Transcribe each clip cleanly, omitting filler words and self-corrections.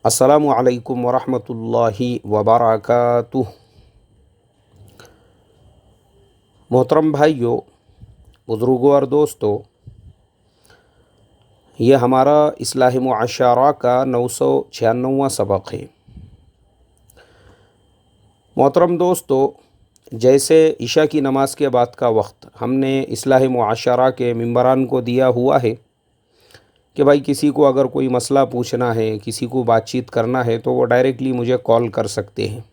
अस्सलामु अलैकुम वरहमतुल्लाहि वबरकातुह। मोहतरम भाइयों, बुज़ुर्गों और दोस्तों, ये हमारा इस्लाह मुआशरा का 996वां सबक है। मोहतरम दोस्तों, जैसे इशा की नमाज़ के बाद का वक्त हमने इस्लाह मुआशरा के मेंबरान को दिया हुआ है कि भाई किसी को अगर कोई मसला पूछना है, किसी को बातचीत करना है तो वो डायरेक्टली मुझे कॉल कर सकते हैं।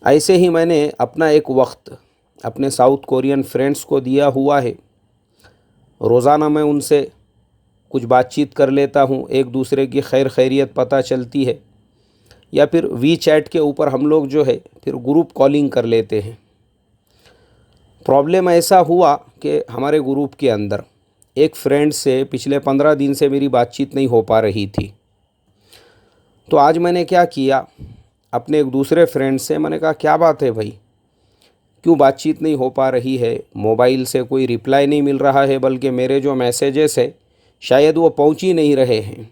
ऐसे ही मैंने अपना एक वक्त अपने साउथ कोरियन फ्रेंड्स को दिया हुआ है। रोज़ाना मैं उनसे कुछ बातचीत कर लेता हूँ, एक दूसरे की खैर खैरियत पता चलती है, या फिर वी चैट के ऊपर हम लोग जो है फिर ग्रुप कॉलिंग कर लेते हैं। प्रॉब्लम ऐसा हुआ कि हमारे ग्रुप के अंदर एक फ्रेंड से पिछले 15 दिन से मेरी बातचीत नहीं हो पा रही थी। तो आज मैंने क्या किया, अपने एक दूसरे फ्रेंड से मैंने कहा क्या बात है भाई, क्यों बातचीत नहीं हो पा रही है? मोबाइल से कोई रिप्लाई नहीं मिल रहा है, बल्कि मेरे जो मैसेजेस है शायद वो पहुंच ही नहीं रहे हैं।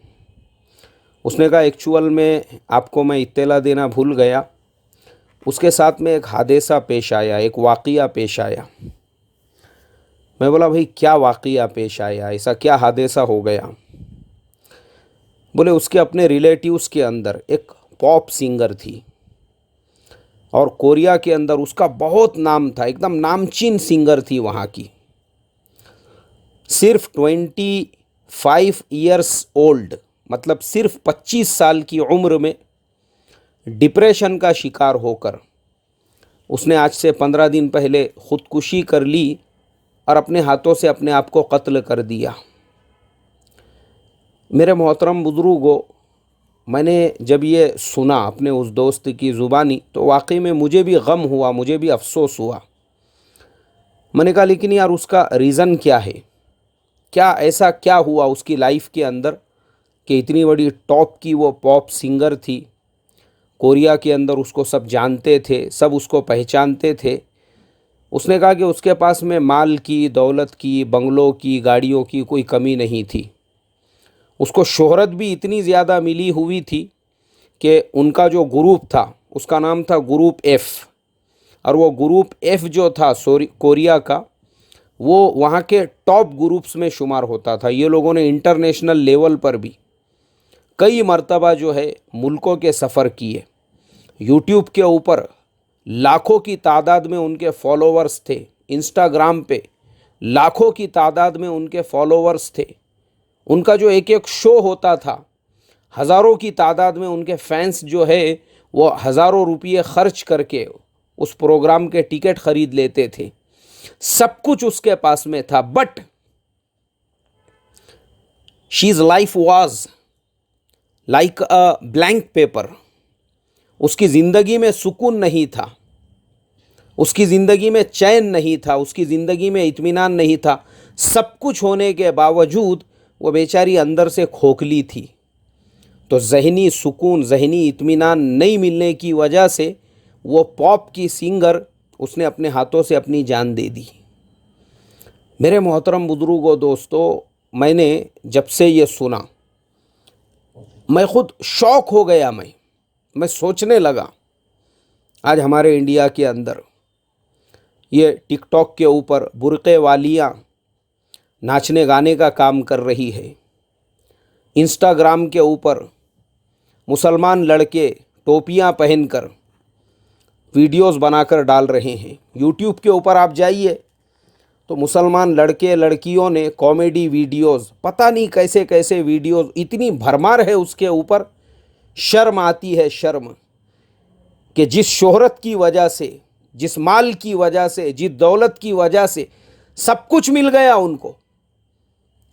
उसने कहा एक्चुअल में आपको मैं इत्तला देना भूल गया। उसके साथ में एक हादसा पेश आया, एक वाक़या पेश आया। मैं बोला भाई क्या वाक़या पेश आया, ऐसा क्या हादसा हो गया? बोले उसके अपने रिलेटिव्स के अंदर एक पॉप सिंगर थी और कोरिया के अंदर उसका बहुत नाम था, एकदम नामचीन सिंगर थी वहाँ की। सिर्फ 25 ईयर्स ओल्ड, मतलब सिर्फ 25 साल की उम्र में डिप्रेशन का शिकार होकर उसने आज से 15 दिन पहले ख़ुदकुशी कर ली और अपने हाथों से अपने आप को कत्ल कर दिया। मेरे मोहतरम बुज़ुर्गों, मैंने जब ये सुना अपने उस दोस्त की ज़ुबानी तो वाकई में मुझे भी गम हुआ, मुझे भी अफ़सोस हुआ। मैंने कहा लेकिन यार उसका रीज़न क्या है? क्या ऐसा क्या हुआ उसकी लाइफ के अंदर कि इतनी बड़ी टॉप की वो पॉप सिंगर थी, कोरिया के अंदर उसको सब जानते थे, सब उसको पहचानते थे। उसने कहा कि उसके पास में माल की, दौलत की, बंगलों की, गाड़ियों की कोई कमी नहीं थी। उसको शोहरत भी इतनी ज़्यादा मिली हुई थी कि उनका जो ग्रुप था उसका नाम था ग्रुप एफ़, और वो ग्रुप एफ़ जो था कोरिया का, वो वहाँ के टॉप ग्रुप्स में शुमार होता था। ये लोगों ने इंटरनेशनल लेवल पर भी कई मर्तबा जो है मुल्कों के सफ़र किए। यूट्यूब के ऊपर लाखों की तादाद में उनके फॉलोवर्स थे, इंस्टाग्राम पे लाखों की तादाद में उनके फॉलोवर्स थे। उनका जो एक एक शो होता था, हज़ारों की तादाद में उनके फैंस जो है वो हज़ारों रुपये खर्च करके उस प्रोग्राम के टिकट ख़रीद लेते थे। सब कुछ उसके पास में था, but शीज life was like a blank paper. उसकी ज़िंदगी में सुकून नहीं था, उसकी ज़िंदगी में चैन नहीं था, उसकी ज़िंदगी में इत्मीनान नहीं था। सब कुछ होने के बावजूद वो बेचारी अंदर से खोखली थी। तो ज़हनी सुकून, ज़हनी इत्मीनान नहीं मिलने की वजह से वो पॉप की सिंगर उसने अपने हाथों से अपनी जान दे दी। मेरे मोहतरम बुजुर्गों, दोस्तों, मैंने जब से ये सुना मैं ख़ुद शौक हो गया। मैं सोचने लगा, आज हमारे इंडिया के अंदर ये टिकटॉक के ऊपर बुर्क़े वालियाँ नाचने गाने का काम कर रही है। इंस्टाग्राम के ऊपर मुसलमान लड़के टोपियाँ पहनकर वीडियोस बनाकर डाल रहे हैं। यूट्यूब के ऊपर आप जाइए तो मुसलमान लड़के लड़कियों ने कॉमेडी वीडियोस, पता नहीं कैसे कैसे वीडियोस, इतनी भरमार है उसके ऊपर, शर्म आती है, शर्म, कि जिस शोहरत की वजह से, जिस माल की वजह से, जिस दौलत की वजह से सब कुछ मिल गया उनको।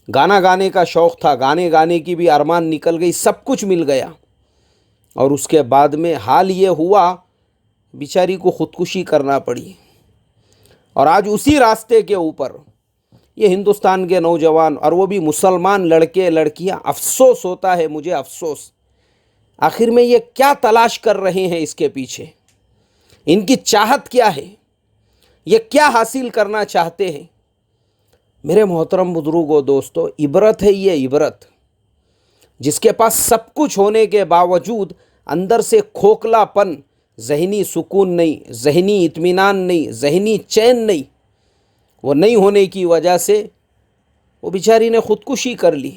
गाना गाने का शौक़ था, गाने गाने की भी अरमान निकल गई, सब कुछ मिल गया, और उसके बाद में हाल ये हुआ बेचारी को ख़ुदकुशी करना पड़ी। और आज उसी रास्ते के ऊपर ये हिंदुस्तान के नौजवान, और वो भी मुसलमान लड़के लड़कियां, अफसोस होता है मुझे, अफसोस, आखिर में ये क्या तलाश कर रहे हैं इसके पीछे? इनकी चाहत क्या है? ये क्या हासिल करना चाहते हैं? मेरे मोहतरम बुजुर्गों, दोस्तों, इबरत है ये, इबरत। जिसके पास सब कुछ होने के बावजूद अंदर से खोखलापन, ज़हनी सुकून नहीं, ज़हनी इत्मीनान नहीं, ज़हनी चैन नहीं, वो नहीं होने की वजह से वो बेचारी ने ख़ुदकुशी कर ली।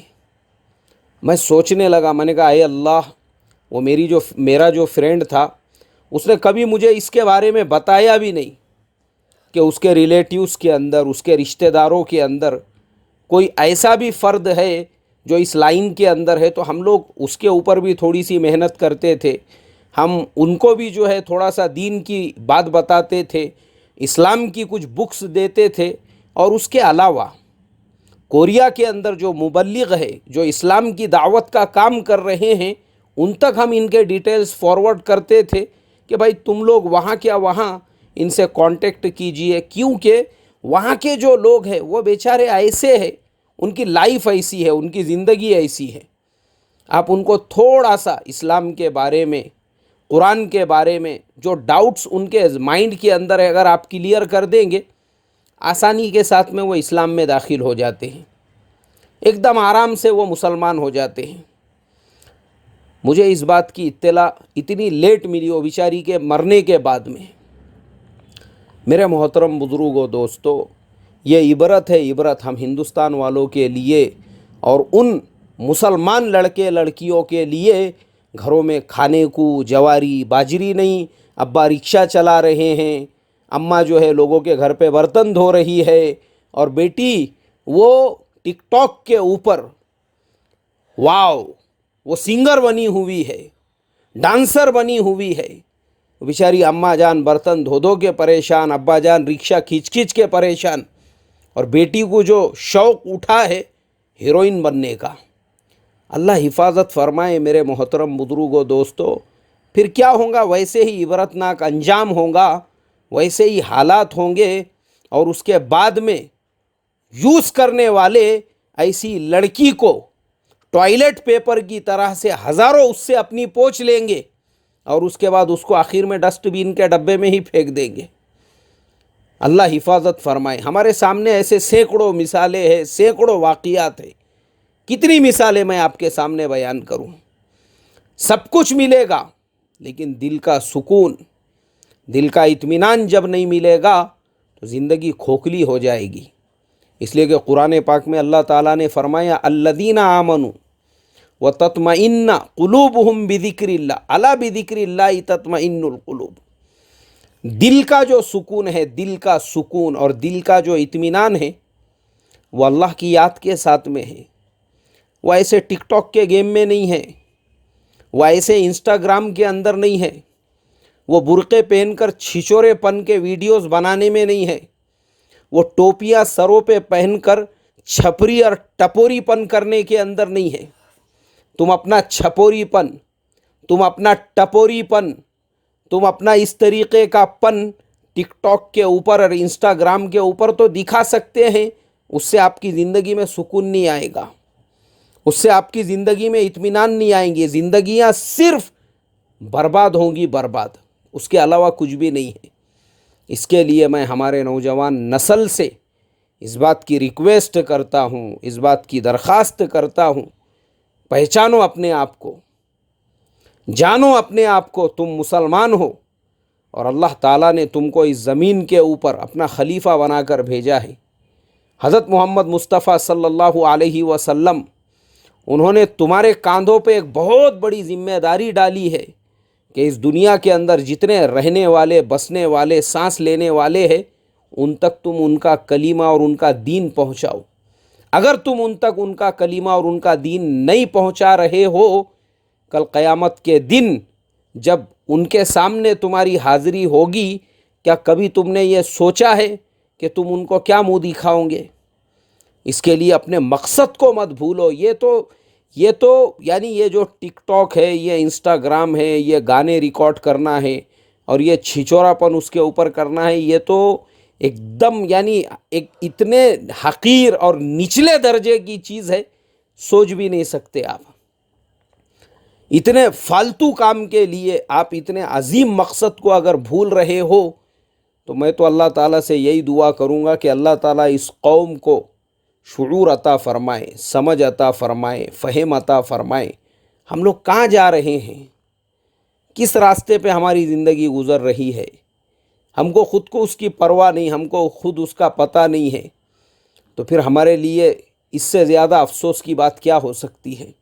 मैं सोचने लगा, मैंने कहा, अरे अल्लाह, वो मेरा जो फ्रेंड था उसने कभी मुझे इसके बारे में बताया भी नहीं कि उसके रिलेटिव्स के अंदर, उसके रिश्तेदारों के अंदर कोई ऐसा भी फ़र्द है जो इस लाइन के अंदर है। तो हम लोग उसके ऊपर भी थोड़ी सी मेहनत करते थे, हम उनको भी जो है थोड़ा सा दीन की बात बताते थे, इस्लाम की कुछ बुक्स देते थे। और उसके अलावा कोरिया के अंदर जो मुबल्लिग है, जो इस्लाम की दावत का काम कर रहे हैं, उन तक हम इनके डिटेल्स फॉरवर्ड करते थे कि भाई तुम लोग वहाँ क्या वहाँ इनसे कांटेक्ट कीजिए, क्योंकि वहाँ के जो लोग हैं वो बेचारे ऐसे हैं, उनकी लाइफ ऐसी है, उनकी ज़िंदगी ऐसी है। आप उनको थोड़ा सा इस्लाम के बारे में, कुरान के बारे में जो डाउट्स उनके माइंड के अंदर है, अगर आप क्लियर कर देंगे, आसानी के साथ में वो इस्लाम में दाखिल हो जाते हैं, एकदम आराम से वो मुसलमान हो जाते हैं। मुझे इस बात की इत्तला इतनी लेट मिली वो बेचारी के मरने के बाद में। मेरे मोहतरम बुज़ुर्गों, दोस्तों, ये इबरत है, इबरत हम हिंदुस्तान वालों के लिए और उन मुसलमान लड़के लड़कियों के लिए घरों में खाने को जवारी बाजरी नहीं, अब्बा रिक्शा चला रहे हैं, अम्मा जो है लोगों के घर पे बर्तन धो रही है, और बेटी वो टिकटॉक के ऊपर वाव वो सिंगर बनी हुई है, डांसर बनी हुई है। बेचारी अम्मा जान बर्तन धो धो के परेशान, अब्बा जान रिक्शा खींच खींच के परेशान, और बेटी को जो शौक़ उठा है हीरोइन बनने का। अल्लाह हिफाजत फरमाए मेरे मोहतरम बुजुर्गों, दोस्तों। फिर क्या होगा? वैसे ही इबरतनाक अंजाम होगा, वैसे ही हालात होंगे। और उसके बाद में यूज़ करने वाले ऐसी लड़की को टॉयलेट पेपर की तरह से हज़ारों उससे अपनी पोंछ लेंगे, और उसके बाद उसको आखिर में डस्टबिन के डब्बे में ही फेंक देंगे। अल्लाह हिफाजत फरमाए। हमारे सामने ऐसे सैकड़ों मिसालें हैं, सैकड़ों वाक़ियात हैं। कितनी मिसालें मैं आपके सामने बयान करूं। सब कुछ मिलेगा, लेकिन दिल का सुकून, दिल का इत्मीनान जब नहीं मिलेगा तो ज़िंदगी खोखली हो जाएगी। इसलिए कि कुरान पाक में अल्लाह ताला ने फरमाया, अल्लज़ीना आमनू व तत्मइन्ना कुलूबुहुम बिज़िक्रिल्लाह अला बिज़िक्रिल्लाह तत्मइन्नुल कुलूब। दिल का जो सुकून है, दिल का सुकून और दिल का जो इत्मीनान है, वो अल्लाह की याद के साथ में है। वह ऐसे टिकटॉक के गेम में नहीं है, वह ऐसे इंस्टाग्राम के अंदर नहीं है, वो बुर्क़े पहनकर छिछोरेपन के वीडियोस बनाने में नहीं है, वो टोपियाँ सरों पे पहनकर छपरी और टपोरीपन करने के अंदर नहीं है। तुम अपना छपोरीपन, तुम अपना टपोरीपन, तुम अपना इस तरीक़े का पन टिकटॉक के ऊपर और इंस्टाग्राम के ऊपर तो दिखा सकते हैं, उससे आपकी ज़िंदगी में सुकून नहीं आएगा, उससे आपकी ज़िंदगी में इत्मीनान नहीं आएंगे। ज़िंदगियाँ सिर्फ बर्बाद होंगी, बर्बाद, उसके अलावा कुछ भी नहीं है। इसके लिए मैं हमारे नौजवान नस्ल से इस बात की रिक्वेस्ट करता हूँ, इस बात की दरख्वास्त करता हूँ, पहचानो अपने आप को, जानो अपने आप को, तुम मुसलमान हो और अल्लाह ताला ने तुमको इस ज़मीन के ऊपर अपना खलीफा बनाकर भेजा है। हज़रत मोहम्मद मुस्तफ़ा सल्लल्लाहु अलैहि वसल्लम, उन्होंने तुम्हारे कांधों पे एक बहुत बड़ी ज़िम्मेदारी डाली है कि इस दुनिया के अंदर जितने रहने वाले, बसने वाले, सांस लेने वाले हैं, उन तक तुम उनका कलीमा और उनका दीन पहुँचाओ। अगर तुम उन तक उनका कलीमा और उनका दीन नहीं पहुँचा रहे हो, कल क़यामत के दिन जब उनके सामने तुम्हारी हाज़िरी होगी, क्या कभी तुमने ये सोचा है कि तुम उनको क्या मुँह दिखाओगे? इसके लिए अपने मकसद को मत भूलो। ये तो यानी ये जो टिकटॉक है, ये इंस्टाग्राम है, ये गाने रिकॉर्ड करना है और ये छिछोरापन उसके ऊपर करना है, ये तो एकदम यानी एक इतने हकीर और निचले दर्जे की चीज़ है, सोच भी नहीं सकते आप। इतने फालतू काम के लिए आप इतने अजीम मकसद को अगर भूल रहे हो, तो मैं तो अल्लाह ताला से यही दुआ करूँगा कि अल्लाह ताला इस कौम को शुऊर अता फ़रमाए, समझ अता फ़रमाए, फ़हम अता फ़रमाए। हम लोग कहाँ जा रहे हैं, किस रास्ते पे हमारी ज़िंदगी गुज़र रही है, हमको ख़ुद को उसकी परवाह नहीं, हमको खुद उसका पता नहीं है। तो फिर हमारे लिए इससे ज़्यादा अफसोस की बात क्या हो सकती है।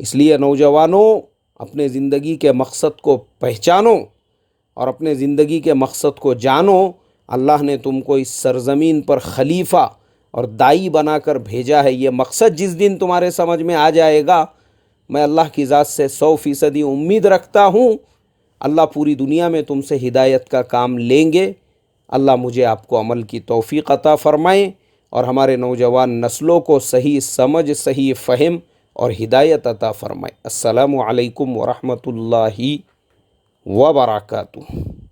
इसलिए नौजवानों, अपने ज़िंदगी के मकसद को पहचानो और अपने ज़िंदगी के मकसद को जानो। अल्लाह ने तुमको इस सरज़मीन पर खलीफा और दाई बनाकर भेजा है। ये मकसद जिस दिन तुम्हारे समझ में आ जाएगा, मैं अल्लाह की ज़ात से 100% उम्मीद रखता हूँ, अल्लाह पूरी दुनिया में तुमसे हिदायत का काम लेंगे। अल्लाह मुझे आपको अमल की तौफ़ीक़ अता फ़रमाए और हमारे नौजवान नस्लों को सही समझ, सही फ़हम और हिदायत अता फ़रमाए। अस्सलामु अलैकुम व रहमतुल्लाहि व बरकातुहू।